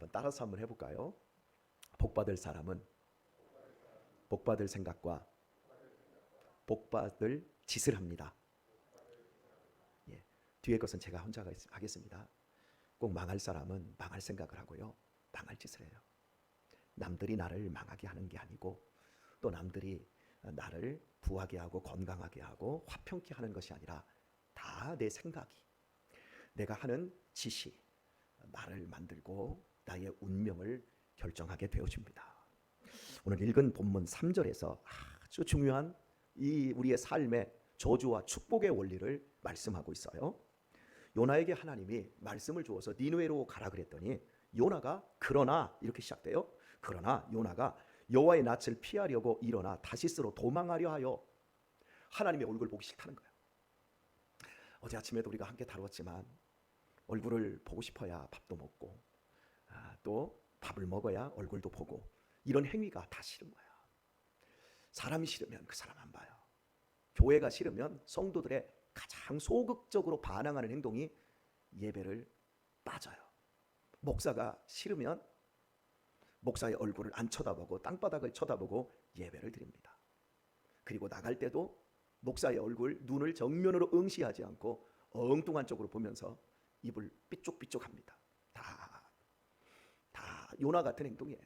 한번 따라서 한번 해볼까요? 복받을 사람은 복받을 생각과 복받을 짓을 합니다. 예, 뒤에 것은 제가 혼자 하겠습니다. 꼭 망할 사람은 망할 생각을 하고요, 망할 짓을 해요. 남들이 나를 망하게 하는 게 아니고, 또 남들이 나를 부하게 하고 건강하게 하고 화평케 하는 것이 아니라 다 내 생각이, 내가 하는 짓이 나를 만들고 나의 운명을 결정하게 되어줍니다. 오늘 읽은 본문 3절에서 아주 중요한 이 우리의 삶의 저주와 축복의 원리를 말씀하고 있어요. 요나에게 하나님이 말씀을 주어서 니느웨로 가라 그랬더니 요나가 그러나 이렇게 시작돼요. 그러나 요나가 여호와의 낯을 피하려고 일어나 다시스로 도망하려 하여 하나님의 얼굴을 보기 싫다는 거예요. 어제 아침에도 우리가 함께 다루었지만 얼굴을 보고 싶어야 밥도 먹고 또 밥을 먹어야 얼굴도 보고, 이런 행위가 다 싫은 거야. 사람이 싫으면 그 사람 안 봐요. 교회가 싫으면 성도들의 가장 소극적으로 반항하는 행동이 예배를 빠져요. 목사가 싫으면 목사의 얼굴을 안 쳐다보고 땅바닥을 쳐다보고 예배를 드립니다. 그리고 나갈 때도 목사의 얼굴, 눈을 정면으로 응시하지 않고 엉뚱한 쪽으로 보면서 입을 삐쪽삐쪽합니다. 다 요나 같은 행동이에요.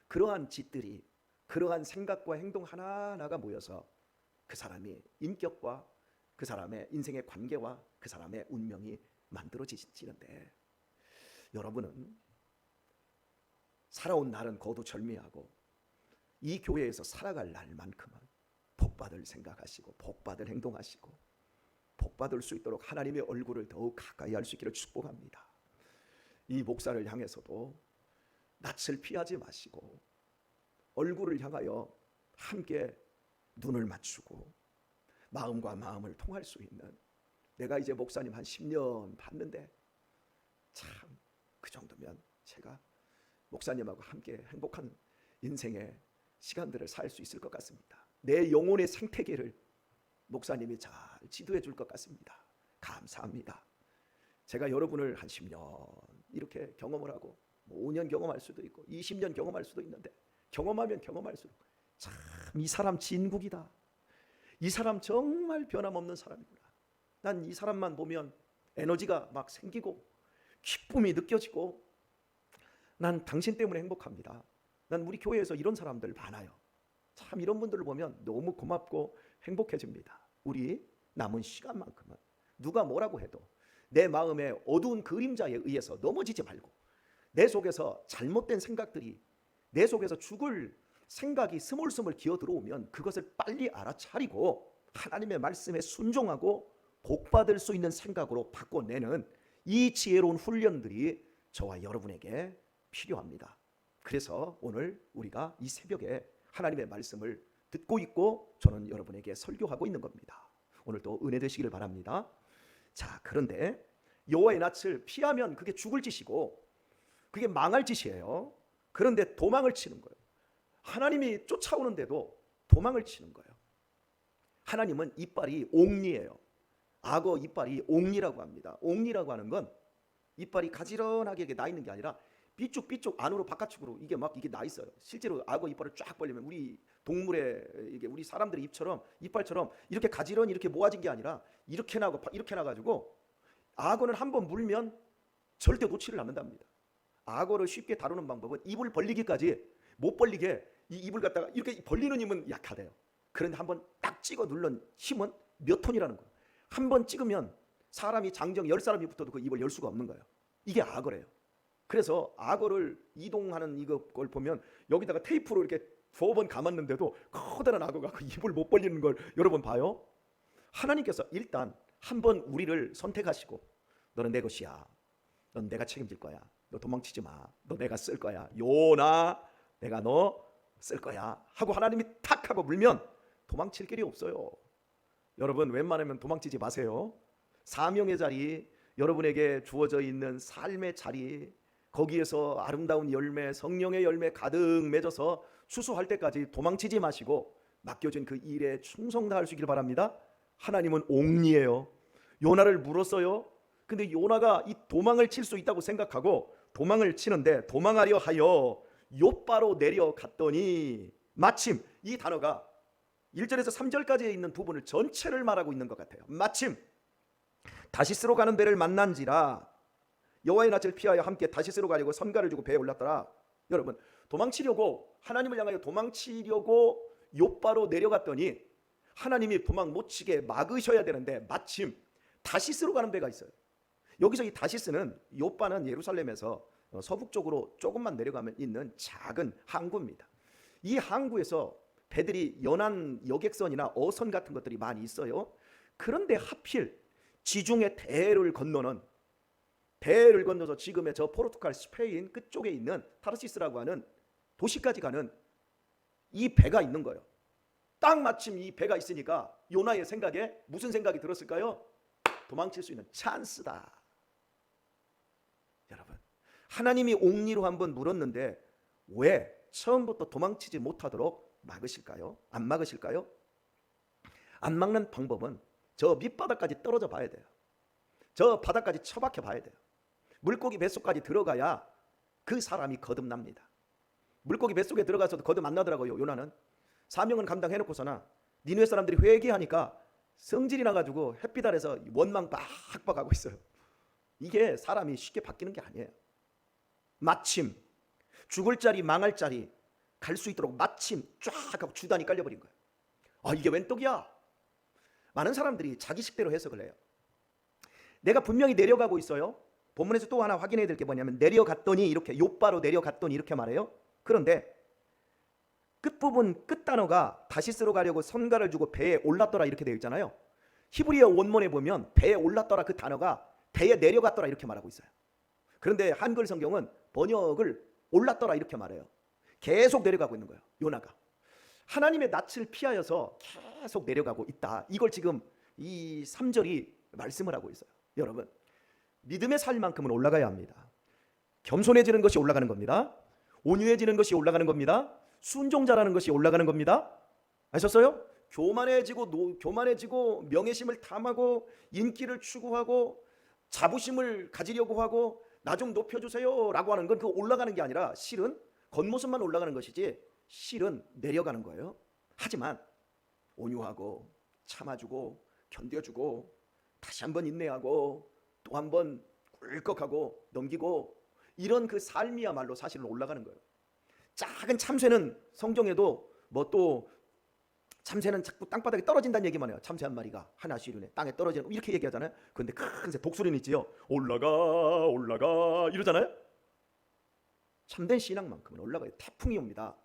그러한 짓들이, 그러한 생각과 행동 하나하나가 모여서 그 사람이 인격과 그 사람의 인생의 관계와 그 사람의 운명이 만들어지는데, 여러분은 살아온 날은 거두절미하고 이 교회에서 살아갈 날만큼은 복받을 생각하시고 복받을 행동하시고 복받을 수 있도록 하나님의 얼굴을 더욱 가까이 할 수 있기를 축복합니다. 이 목사를 향해서도 낯을 피하지 마시고 얼굴을 향하여 함께 눈을 맞추고 마음과 마음을 통할 수 있는, 내가 이제 목사님 한 10년 봤는데 참 그 정도면 제가 목사님하고 함께 행복한 인생의 시간들을 살 수 있을 것 같습니다. 내 영혼의 생태계를 목사님이 잘 지도해 줄 것 같습니다. 감사합니다. 제가 여러분을 한 10년 이렇게 경험을 하고 5년 경험할 수도 있고 20년 경험할 수도 있는데, 경험하면 경험할수록 참 이 사람 진국이다, 이 사람 정말 변함없는 사람이구나, 난 이 사람만 보면 에너지가 막 생기고 기쁨이 느껴지고 난 당신 때문에 행복합니다. 난 우리 교회에서 이런 사람들 많아요. 참 이런 분들을 보면 너무 고맙고 행복해집니다. 우리 남은 시간만큼은 누가 뭐라고 해도 내 마음의 어두운 그림자에 의해서 넘어지지 말고, 내 속에서 잘못된 생각들이, 내 속에서 죽을 생각이 스물스물 기어 들어오면 그것을 빨리 알아차리고 하나님의 말씀에 순종하고 복받을 수 있는 생각으로 바꿔내는 이 지혜로운 훈련들이 저와 여러분에게 필요합니다. 그래서 오늘 우리가 이 새벽에 하나님의 말씀을 듣고 있고 저는 여러분에게 설교하고 있는 겁니다. 오늘도 은혜 되시기를 바랍니다. 자, 그런데 여호와의 낯을 피하면 그게 죽을 짓이고 그게 망할 짓이에요. 그런데 도망을 치는 거예요. 하나님이 쫓아오는데도 도망을 치는 거예요. 하나님은 이빨이 옥리예요. 악어 이빨이 옥리라고 합니다. 옥리라고 하는 건 이빨이 가지런하게 이렇게 나 있는 게 아니라 삐쭉삐쭉 안으로 바깥쪽으로 이게 나 있어요. 실제로 악어 이빨을 쫙 벌리면 우리 동물의, 이게 우리 사람들의 입처럼, 이빨처럼 이렇게 가지런히 이렇게 모아진 게 아니라 이렇게 나고 이렇게 나가지고, 악어는 한번 물면 절대 놓지를 않는답니다. 악어를 쉽게 다루는 방법은 입을 벌리기까지 못 벌리게 이 입을 갖다가 이렇게 벌리는 힘은 약하대요. 그런데 한번 딱 찍어 누른 힘은 몇 톤이라는 거예요. 한번 찍으면 사람이 장정 10사람이 붙어도 그 입을 열 수가 없는 거예요. 이게 악어래요. 그래서 악어를 이동하는 이걸 보면 여기다가 테이프로 이렇게 4번 감았는데도 커다란 악어가 그 입을 못 벌리는 걸 여러분 봐요. 하나님께서 일단 한번 우리를 선택하시고, 너는 내 것이야, 넌 내가 책임질 거야, 너 도망치지 마, 너 내가 쓸 거야, 요나 내가 너 쓸 거야 하고 하나님이 탁 하고 물면 도망칠 길이 없어요. 여러분 웬만하면 도망치지 마세요. 사명의 자리, 여러분에게 주어져 있는 삶의 자리, 거기에서 아름다운 열매, 성령의 열매 가득 맺어서 추수할 때까지 도망치지 마시고 맡겨진 그 일에 충성 다할 수 있길 바랍니다. 하나님은 옥리예요. 요나를 물었어요. 근데 요나가 이 도망을 칠 수 있다고 생각하고 도망을 치는데 도망하려 하여 욥바로 내려갔더니, 마침 이 단어가 1절에서 3절까지에 있는 부분을 전체를 말하고 있는 것 같아요. 마침 다시스로 가는 배를 만난지라 여호와의 낯을 피하여 함께 다시스로 가려고 선가를 주고 배에 올랐더라. 여러분, 도망치려고, 하나님을 향하여 도망치려고 욥바로 내려갔더니 하나님이 도망 못 치게 막으셔야 되는데 마침 다시스로 가는 배가 있어요. 여기서 이 다시스는, 욥바는 예루살렘에서 서북쪽으로 조금만 내려가면 있는 작은 항구입니다. 이 항구에서 배들이 연안 여객선이나 어선 같은 것들이 많이 있어요. 그런데 하필 지중해 대해를 건너는, 배를 건너서 지금의 저 포르투갈, 스페인 끝쪽에 있는 타르시스라고 하는 도시까지 가는 이 배가 있는 거예요. 딱 마침 이 배가 있으니까 요나의 생각에 무슨 생각이 들었을까요? 도망칠 수 있는 찬스다. 여러분, 하나님이 옥리로 한번 물었는데 왜 처음부터 도망치지 못하도록 막으실까요? 안 막으실까요? 안 막는 방법은 저 밑바닥까지 떨어져 봐야 돼요. 저 바닥까지 처박혀 봐야 돼요. 물고기 뱃속까지 들어가야 그 사람이 거듭납니다. 물고기 뱃속에 들어가서도 거듭 안 나더라고요. 요나는 사명은 감당해놓고서나 니느웨 사람들이 회개하니까 성질이 나가지고 햇빛 아래서 원망 빡빡 하고 있어요. 이게 사람이 쉽게 바뀌는 게 아니에요. 마침 죽을 자리 망할 자리 갈 수 있도록 마침 쫙 하고 주단이 깔려버린 거예요. 아, 이게 웬 떡이야? 많은 사람들이 자기식대로 해석을 해요. 내가 분명히 내려가고 있어요. 본문에서 또 하나 확인해야 될 게 뭐냐면 내려갔더니, 이렇게 욥바로 내려갔더니 이렇게 말해요. 그런데 끝부분 끝단어가 다시스로 가려고 선가를 주고 배에 올랐더라 이렇게 되어 있잖아요. 히브리어 원문에 보면 배에 올랐더라 그 단어가 배에 내려갔더라 이렇게 말하고 있어요. 그런데 한글 성경은 번역을 올랐더라 이렇게 말해요. 계속 내려가고 있는 거예요. 요나가 하나님의 낯을 피하여서 계속 내려가고 있다. 이걸 지금 이 3절이 말씀을 하고 있어요. 여러분, 믿음의 삶만큼은 올라가야 합니다. 겸손해지는 것이 올라가는 겁니다. 온유해지는 것이 올라가는 겁니다. 순종자라는 것이 올라가는 겁니다. 아셨어요? 교만해지고 명예심을 탐하고 인기를 추구하고 자부심을 가지려고 하고 나 좀 높여주세요 라고 하는 건 그 올라가는 게 아니라 실은 겉모습만 올라가는 것이지 실은 내려가는 거예요. 하지만 온유하고 참아주고 견뎌주고 다시 한번 인내하고 또 한번 꿀꺽하고 넘기고 이런 그 삶이야말로 사실은 올라가는 거예요. 작은 참새는 성경에도 뭐 또 참새는 자꾸 땅바닥에 떨어진다는 얘기만 해요. 참새 한 마리가 하나씩 이루네 땅에 떨어지는 이렇게 얘기하잖아요. 그런데 큰 새 독수리는 있지요. 올라가 이러잖아요. 참된 신앙만큼은 올라가요. 태풍이 옵니다.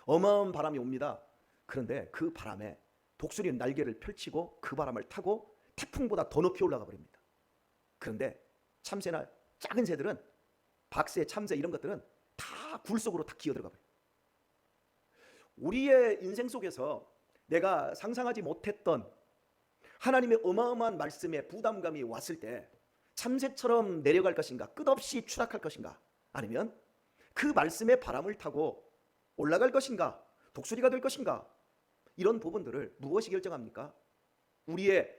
어마어마한 바람이 옵니다. 그런데 그 바람에 독수리는 날개를 펼치고 그 바람을 타고 태풍보다 더 높이 올라가 버립니다. 그런데 참새나 작은 새들은, 박새, 참새 이런 것들은 다 굴 속으로 다 기어 들어가 버려요. 우리의 인생 속에서 내가 상상하지 못했던 하나님의 어마어마한 말씀에 부담감이 왔을 때 참새처럼 내려갈 것인가, 끝없이 추락할 것인가, 아니면 그 말씀의 바람을 타고 올라갈 것인가, 독수리가 될 것인가, 이런 부분들을 무엇이 결정합니까? 우리의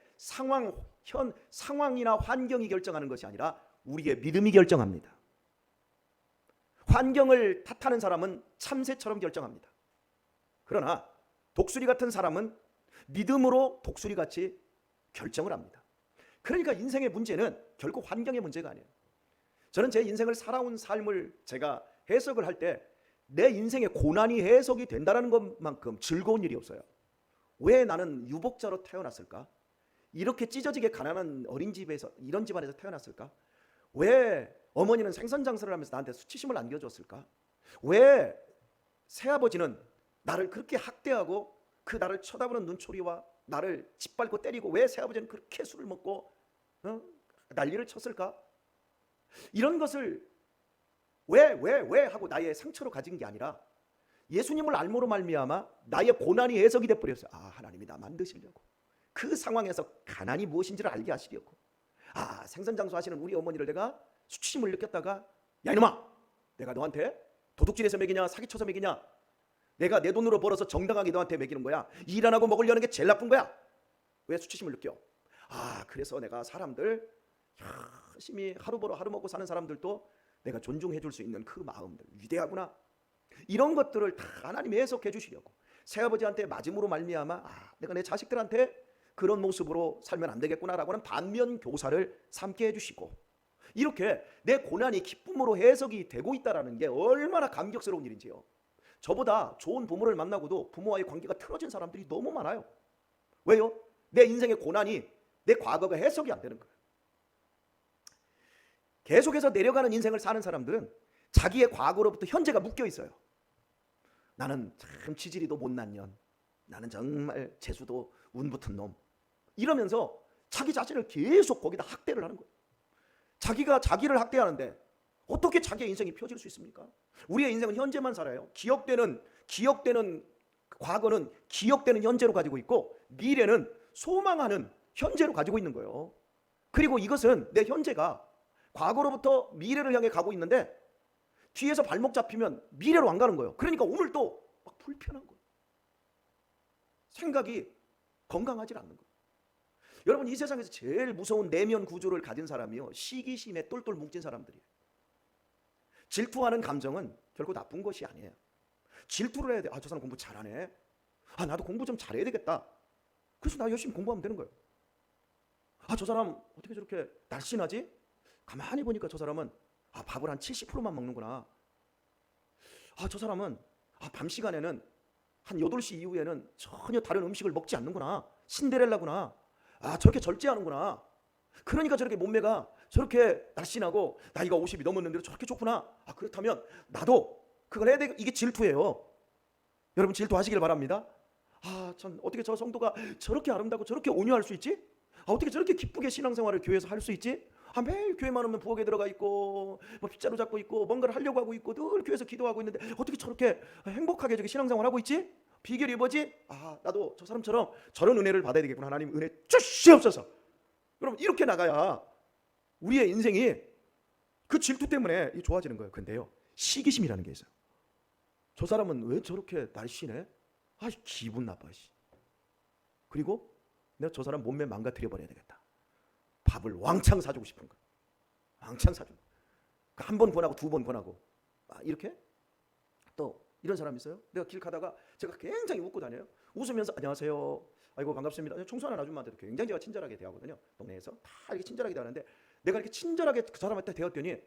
상황이나 환경이 결정하는 것이 아니라 우리의 믿음이 결정합니다. 환경을 탓하는 사람은 참새처럼 결정합니다. 그러나 독수리 같은 사람은 믿음으로 독수리같이 결정을 합니다. 그러니까 인생의 문제는 결국 환경의 문제가 아니에요. 저는 제 인생을 살아온 삶을 제가 해석을 할 때 내 인생의 고난이 해석이 된다는 것만큼 즐거운 일이 없어요. 왜 나는 유복자로 태어났을까? 이렇게 찢어지게 가난한 어린 집에서, 이런 집안에서 태어났을까? 왜 어머니는 생선장사를 하면서 나한테 수치심을 안겨줬을까? 왜 새아버지는 나를 그렇게 학대하고 그 나를 쳐다보는 눈초리와 나를 짓밟고 때리고 왜 새아버지는 그렇게 술을 먹고 난리를 쳤을까? 이런 것을 왜 하고 나의 상처로 가진 게 아니라 예수님을 알므로 말미암아 나의 고난이 해석이 돼버렸어요. 아, 하나님이 나 만드시려고, 그 상황에서 가난이 무엇인지를 알게 하시려고, 아, 생선장수 하시는 우리 어머니를 내가 수치심을 느꼈다가, 야 이놈아, 내가 너한테 도둑질해서 먹이냐 사기쳐서 먹이냐, 내가 내 돈으로 벌어서 정당하게 너한테 먹이는 거야. 일 안 하고 먹으려는 게 제일 나쁜 거야. 왜 수치심을 느껴? 아, 그래서 내가 사람들 열심히 하루 벌어 하루 먹고 사는 사람들도 내가 존중해 줄 수 있는 그 마음들 위대하구나. 이런 것들을 다 하나님이 해석해 주시려고 새아버지한테 맞음으로 말미암아 내가 내 자식들한테 그런 모습으로 살면 안 되겠구나라고 하는 반면 교사를 삼게 해주시고, 이렇게 내 고난이 기쁨으로 해석이 되고 있다는 게 얼마나 감격스러운 일인지요. 저보다 좋은 부모를 만나고도 부모와의 관계가 틀어진 사람들이 너무 많아요. 왜요? 내 인생의 고난이 내 과거가 해석이 안 되는 거예요. 계속해서 내려가는 인생을 사는 사람들은 자기의 과거로부터 현재가 묶여 있어요. 나는 참 치질이도 못난 년, 나는 정말 재수도 운 붙은 놈, 이러면서 자기 자신을 계속 거기다 학대를 하는 거예요. 자기가 자기를 학대하는데 어떻게 자기의 인생이 펴질 수 있습니까? 우리의 인생은 현재만 살아요. 기억되는 과거는 기억되는 현재로 가지고 있고, 미래는 소망하는 현재로 가지고 있는 거예요. 그리고 이것은 내 현재가 과거로부터 미래를 향해 가고 있는데 뒤에서 발목 잡히면 미래로 안 가는 거예요. 그러니까 오늘도 막 불편한 거예요. 생각이 건강하지 않는 거예요. 여러분, 이 세상에서 제일 무서운 내면 구조를 가진 사람이요, 시기심에 똘똘 뭉친 사람들이에요. 질투하는 감정은 결코 나쁜 것이 아니에요. 질투를 해야 돼. 저 사람 공부 잘하네. 나도 공부 좀 잘해야 되겠다. 그래서 나 열심히 공부하면 되는 거예요. 저 사람 어떻게 저렇게 날씬하지? 가만히 보니까 저 사람은 밥을 한 70%만 먹는구나. 저 사람은 밤 시간에는 한 8시 이후에는 전혀 다른 음식을 먹지 않는구나. 신데렐라구나. 저렇게 절제하는구나. 그러니까 저렇게 몸매가 저렇게 날씬하고 나이가 50이 넘었는데도 저렇게 좋구나. 그렇다면 나도 그걸 해야 돼. 이게 질투예요. 여러분, 질투하시길 바랍니다. 참 어떻게 저 성도가 저렇게 아름다고 저렇게 온유할 수 있지? 어떻게 저렇게 기쁘게 신앙생활을 교회에서 할 수 있지? 매일 교회만 오면 부엌에 들어가 있고 뭐 빗자루 잡고 있고 뭔가를 하려고 하고 있고 늘 교회에서 기도하고 있는데 어떻게 저렇게 행복하게 저렇게 신앙생활 하고 있지? 비결이 뭐지? 나도 저 사람처럼 저런 은혜를 받아야 되겠구나. 하나님 은혜 주시옵소서. 여러분, 이렇게 나가야 우리의 인생이 그 질투 때문에 좋아지는 거예요. 근데요, 시기심이라는 게 있어요. 저 사람은 왜 저렇게 날씬해? 기분 나빠. 그리고 내가 저 사람 몸매 망가뜨려 버려야 되겠다. 밥을 왕창 사주고 싶은 거야. 왕창 사주고. 한 번 권하고 두 번 권하고. 이렇게? 또 이런 사람 있어요. 내가 길 가다가 제가 굉장히 웃고 다녀요. 웃으면서 안녕하세요. 아이고 반갑습니다. 청소하는 아줌마한테도 굉장히 제가 친절하게 대하거든요. 동네에서 다 이렇게 친절하게 대하는데, 내가 이렇게 친절하게 그 사람한테 대했더니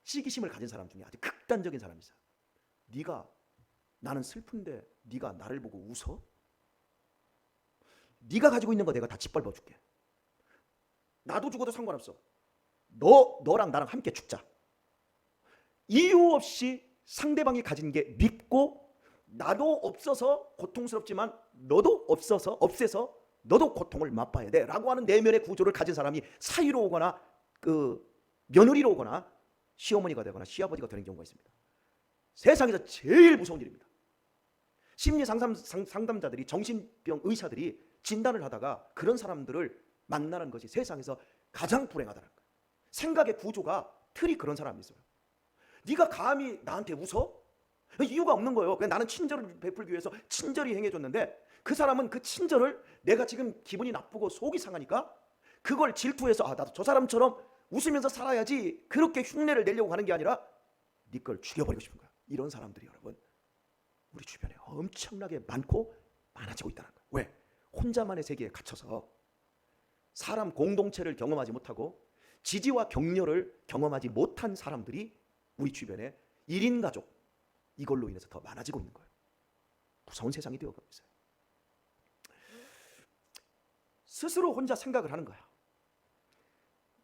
시기심을 가진 사람 중에 아주 극단적인 사람이 있어요. 네가 나는 슬픈데 네가 나를 보고 웃어? 네가 가지고 있는 거 내가 다 짓밟아 줄게. 나도 죽어도 상관없어. 너랑 나랑 함께 죽자. 이유 없이 상대방이 가진 게 밉고, 나도 없어서 고통스럽지만 너도 없애서 너도 고통을 맛봐야 돼 라고 하는 내면의 구조를 가진 사람이 사위로 오거나 며느리로 오거나 시어머니가 되거나 시아버지가 되는 경우가 있습니다. 세상에서 제일 무서운 일입니다. 심리 상담자들이, 정신병 의사들이 진단을 하다가 그런 사람들을 만나는 것이 세상에서 가장 불행하다는 거예요. 생각의 구조가 틀이 그런 사람이 있어요. 네가 감히 나한테 웃어? 이유가 없는 거예요. 그냥 나는 친절을 베풀기 위해서 친절히 행해줬는데 그 사람은 그 친절을 내가 지금 기분이 나쁘고 속이 상하니까 그걸 질투해서 나도 저 사람처럼 웃으면서 살아야지, 그렇게 흉내를 내려고 하는 게 아니라 네 걸 죽여버리고 싶은 거야. 이런 사람들이 여러분 우리 주변에 엄청나게 많고 많아지고 있다는 거예요. 왜? 혼자만의 세계에 갇혀서 사람 공동체를 경험하지 못하고 지지와 격려를 경험하지 못한 사람들이 우리 주변에 1인 가족, 이걸로 인해서 더 많아지고 있는 거예요. 무서운 세상이 되어가고 있어요. 스스로 혼자 생각을 하는 거야.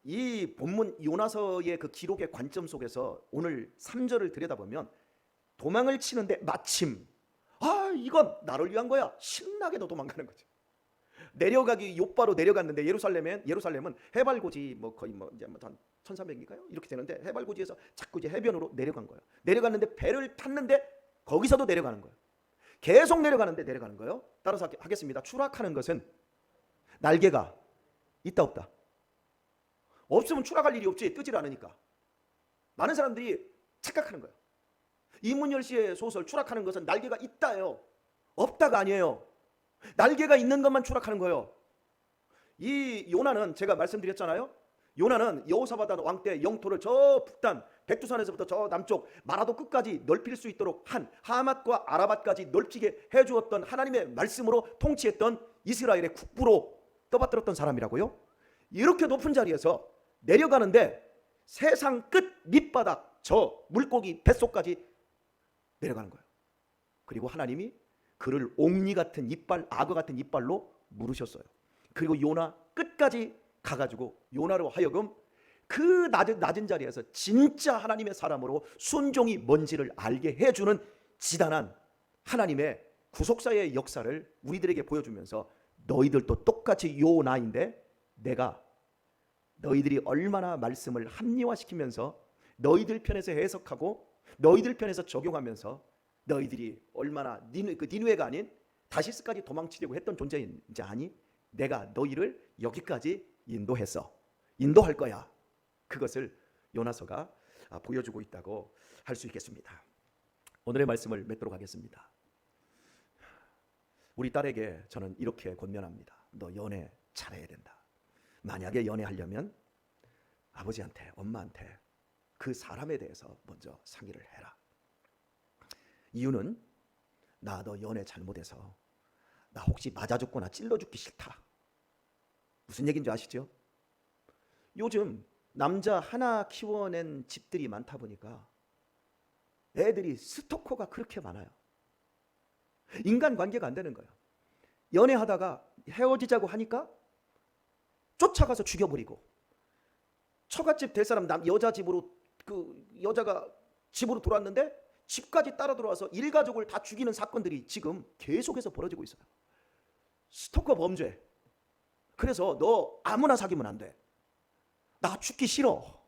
이 본문 요나서의 그 기록의 관점 속에서 오늘 3절을 들여다보면 도망을 치는데 마침 이건 나를 위한 거야. 신나게 너 도망가는 거지. 내려가기 요바로 내려갔는데 예루살렘은 해발고지 거의 이제 한 1300인가요? 이렇게 되는데 해발고지에서 자꾸 이제 해변으로 내려간 거예요. 내려갔는데 배를 탔는데 거기서도 내려가는 거예요. 계속 내려가는 거예요. 따라서 하겠습니다. 추락하는 것은 날개가 있다 없다? 없으면 추락할 일이 없지. 뜨질 않으니까. 많은 사람들이 착각하는 거예요. 이문열 씨의 소설 추락하는 것은 날개가 있다예요. 없다가 아니에요. 날개가 있는 것만 추락하는 거예요. 이 요나는 제가 말씀드렸잖아요. 요나는 여호사밧 왕 때 영토를 저 북단 백두산에서부터 저 남쪽 마라도 끝까지 넓힐 수 있도록 한 하맛과 아라밧까지 넓히게 해주었던 하나님의 말씀으로 통치했던 이스라엘의 국부로 떠받들었던 사람이라고요. 이렇게 높은 자리에서 내려가는데 세상 끝 밑바닥 저 물고기 뱃속까지 내려가는 거예요. 그리고 하나님이 그를 옥리 같은 이빨, 악어 같은 이빨로 물으셨어요. 그리고 요나 끝까지 가가지고 요나로 하여금 그 낮은 자리에서 진짜 하나님의 사람으로 순종이 뭔지를 알게 해주는 지단한 하나님의 구속사의 역사를 우리들에게 보여주면서 너희들도 똑같이 요나인데 내가 너희들이 얼마나 말씀을 합리화시키면서 너희들 편에서 해석하고 너희들 편에서 적용하면서 너희들이 얼마나 니누에가 아닌 다시스까지 도망치려고 했던 존재인지 아니? 내가 너희를 여기까지 인도할 거야. 그것을 요나서가 보여주고 있다고 할 수 있겠습니다. 오늘의 말씀을 맺도록 하겠습니다. 우리 딸에게 저는 이렇게 권면합니다. 너 연애 잘해야 된다. 만약에 연애하려면 아버지한테, 엄마한테 그 사람에 대해서 먼저 상의를 해라. 이유는 나 너 연애 잘못해서 나 혹시 맞아 죽거나 찔러 죽기 싫다. 무슨 얘기인지 아시죠? 요즘 남자 하나 키워낸 집들이 많다 보니까 애들이 스토커가 그렇게 많아요. 인간관계가 안 되는 거예요. 연애하다가 헤어지자고 하니까 쫓아가서 죽여버리고, 처갓집 될 사람 여자 집으로 그 여자가 집으로 들어왔는데 집까지 따라 들어와서 일가족을 다 죽이는 사건들이 지금 계속해서 벌어지고 있어요. 스토커 범죄. 그래서 너 아무나 사귀면 안 돼. 나 죽기 싫어.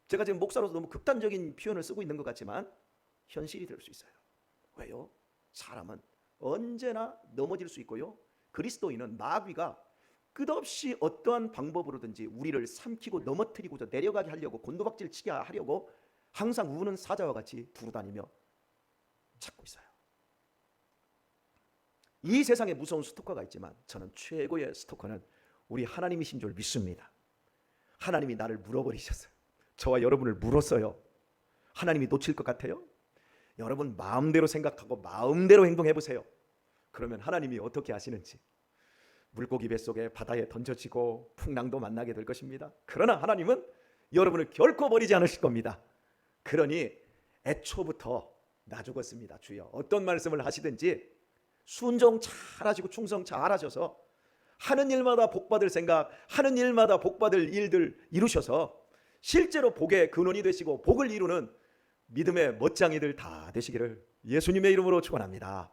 제가 지금 목사로서 너무 극단적인 표현을 쓰고 있는 것 같지만 현실이 될 수 있어요. 왜요? 사람은 언제나 넘어질 수 있고요. 그리스도인은 마귀가 끝없이 어떠한 방법으로든지 우리를 삼키고 넘어뜨리고자 내려가게 하려고, 곤두박질 치게 하려고 항상 우는 사자와 같이 두루다니며 찾고 있어요. 이 세상에 무서운 스토커가 있지만 저는 최고의 스토커는 우리 하나님이신 줄 믿습니다. 하나님이 나를 물어버리셨어요. 저와 여러분을 물었어요. 하나님이 놓칠 것 같아요? 여러분 마음대로 생각하고 마음대로 행동해 보세요. 그러면 하나님이 어떻게 하시는지. 물고기 뱃속에 바다에 던져지고 풍랑도 만나게 될 것입니다. 그러나 하나님은 여러분을 결코 버리지 않으실 겁니다. 그러니 애초부터 나 죽었습니다 주여, 어떤 말씀을 하시든지 순종 잘하시고 충성 잘하셔서 하는 일마다 복받을 생각, 하는 일마다 복받을 일들 이루셔서 실제로 복의 근원이 되시고 복을 이루는 믿음의 멋쟁이들 다 되시기를 예수님의 이름으로 축원합니다.